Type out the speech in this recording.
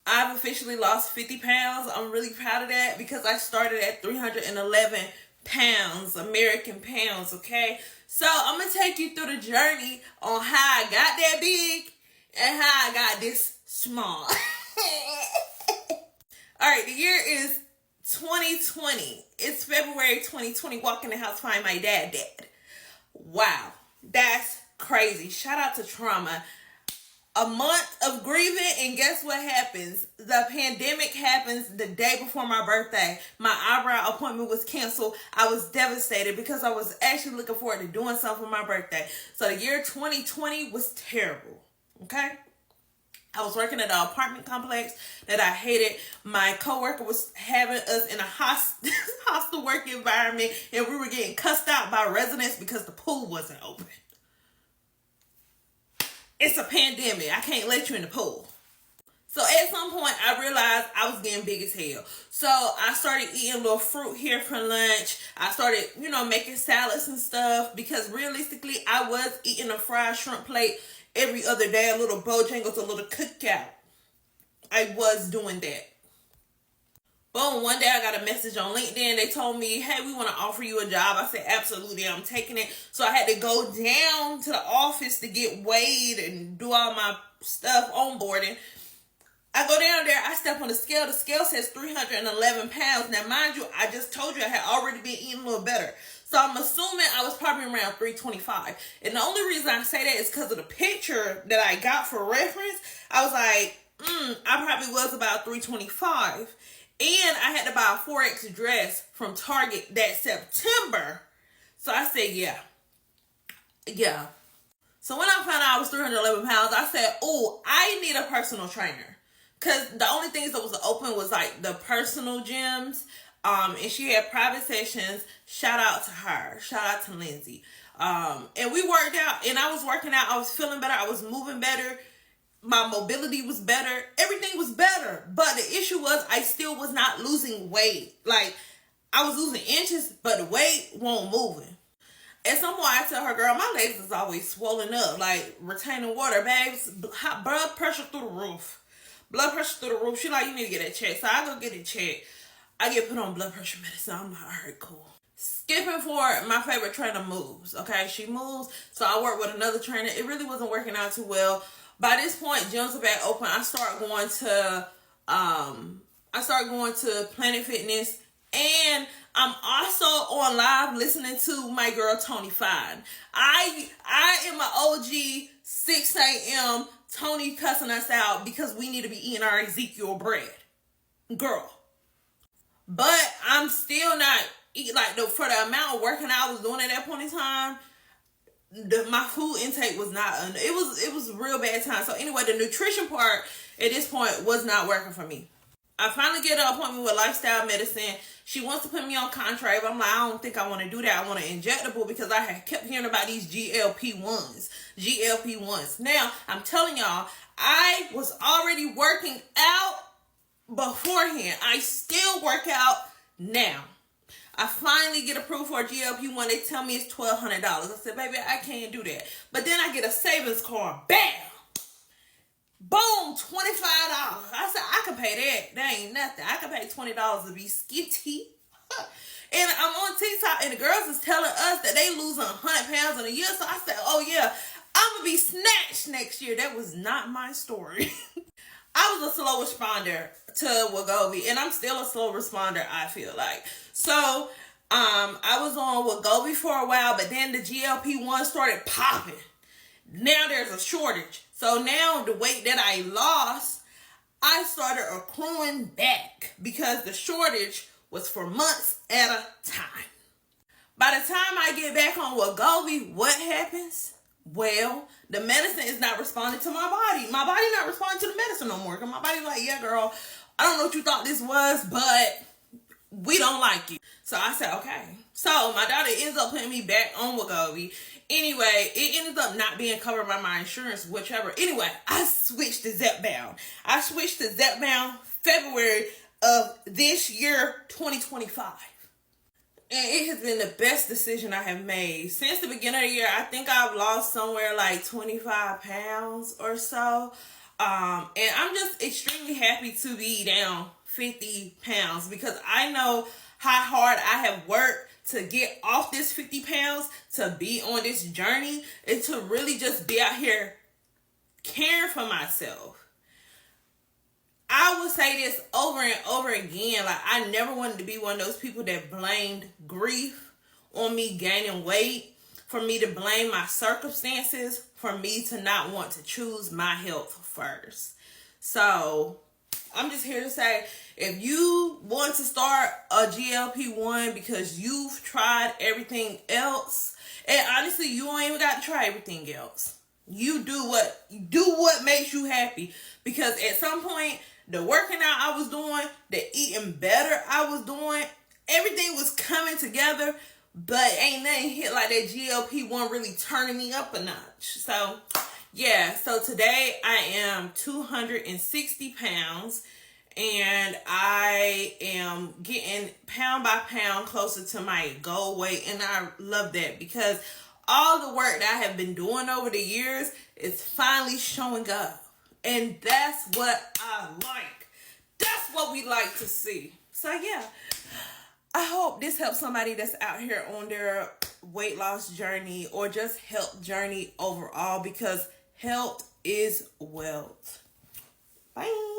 I've officially lost 50 pounds. I'm really proud of that because I started at 311 pounds, American pounds, okay? So I'm going to take you through the journey on how I got that big and how I got this small. All right, the year is 2020. It's February 2020. Walk in the house, find my dad dead. Wow, that's crazy. Shout out to trauma. A month of grieving, and guess what happens? The pandemic happens the day before my birthday. My eyebrow appointment was canceled. I was devastated because I was actually looking forward to doing something for my birthday. So the year 2020 was terrible, okay? I was working at an apartment complex that I hated. My coworker was having us in a hostile work environment, and we were getting cussed out by residents because the pool wasn't open. It's a pandemic. I can't let you in the pool. So at some point, I realized I was getting big as hell. So I started eating a little fruit here for lunch. I started, making salads and stuff because realistically, I was eating a fried shrimp plate every other day, a little Bojangles, a little cookout. I was doing that. Boom, one day I got a message on LinkedIn. They told me, hey, we want to offer you a job. I said, absolutely, I'm taking it. So I had to go down to the office to get weighed and do all my stuff, onboarding. I go down there, I step on the scale. The scale says 311 pounds. Now, mind you, I just told you I had already been eating a little better. So I'm assuming I was probably around 325. And the only reason I say that is because of the picture that I got for reference. I was like, I probably was about 325. And I had to buy a 4X dress from Target that September. So I said, yeah. So when I found out I was 311 pounds, I said, oh, I need a personal trainer. Because the only things that was open was like the personal gyms. And she had private sessions. Shout out to her. Shout out to Lindsay. And we worked out, and I was working out. I was feeling better. I was moving better. My mobility was better. Everything was better. But the issue was I still was not losing weight. Like, I was losing inches, but the weight wasn't moving. At some point, I tell her, girl, my legs is always swollen up. Like, retaining water, babes. Hot blood pressure through the roof. Blood pressure through the roof. She like, you need to get that checked. So I go get it checked. I get put on blood pressure medicine. I'm like, all right, cool. Skipping forward, my favorite trainer moves. Okay, she moves. So I work with another trainer. It really wasn't working out too well. By this point, gyms are back open. I start going to Planet Fitness, and I'm also on live listening to my girl Tony Fine. I am an OG 6 a.m. Tony cussing us out because we need to be eating our Ezekiel bread, girl. But I'm still not for the amount of working I was doing at that point in time. My food intake was not, it was a real bad time. So anyway, the nutrition part at this point was not working for me. I finally get an appointment with lifestyle medicine. She wants to put me on Contrave. I'm like, I don't think I want to do that. I want an injectable because I had kept hearing about these GLP-1s. Now, I'm telling y'all, I was already working out beforehand. I still work out now. I finally get approved for a GLP-1. They tell me it's $1,200. I said, baby, I can't do that. But then I get a savings card. Bam! Boom! $25. I said, I can pay that. That ain't nothing. I can pay $20 to be skinny. And I'm on TikTok, and the girls is telling us that they lose 100 pounds in a year. So I said, oh, yeah, I'm going to be snatched next year. That was not my story. I was a slow responder to Wegovy, and I'm still a slow responder, I feel like. So, I was on Wegovy for a while, but then the GLP-1 started popping. Now there's a shortage. So now the weight that I lost, I started accruing back because the shortage was for months at a time. By the time I get back on Wegovy, what happens? Well, the medicine is not responding to my body. My body not responding to the medicine no more. Because my body's like, yeah, girl, I don't know what you thought this was, but we don't like you. So I said, okay. So my daughter ends up putting me back on Wegovy. Anyway, it ended up not being covered by my insurance, whichever. Anyway, I switched to Zepbound. I switched to Zepbound February of this year, 2025. And it has been the best decision I have made. Since the beginning of the year, I think I've lost somewhere like 25 pounds or so. And I'm just extremely happy to be down 50 pounds because I know how hard I have worked to get off this 50 pounds, to be on this journey, and to really just be out here caring for myself. I will say this over and over again. Like, I never wanted to be one of those people that blamed grief on me gaining weight, for me to blame my circumstances, for me to not want to choose my health first. So I'm just here to say, if you want to start a GLP-1 because you've tried everything else, and honestly, you don't even got to try everything else. You do what makes you happy. Because at some point, the working out I was doing, the eating better I was doing, everything was coming together, but ain't nothing hit like that GLP-1 really turning me up a notch. So, yeah. So today I am 260 pounds. And I am getting pound by pound closer to my goal weight. And I love that because all the work that I have been doing over the years is finally showing up. And that's what I like. That's what we like to see. So yeah, I hope this helps somebody that's out here on their weight loss journey or just health journey overall, because health is wealth. Bye.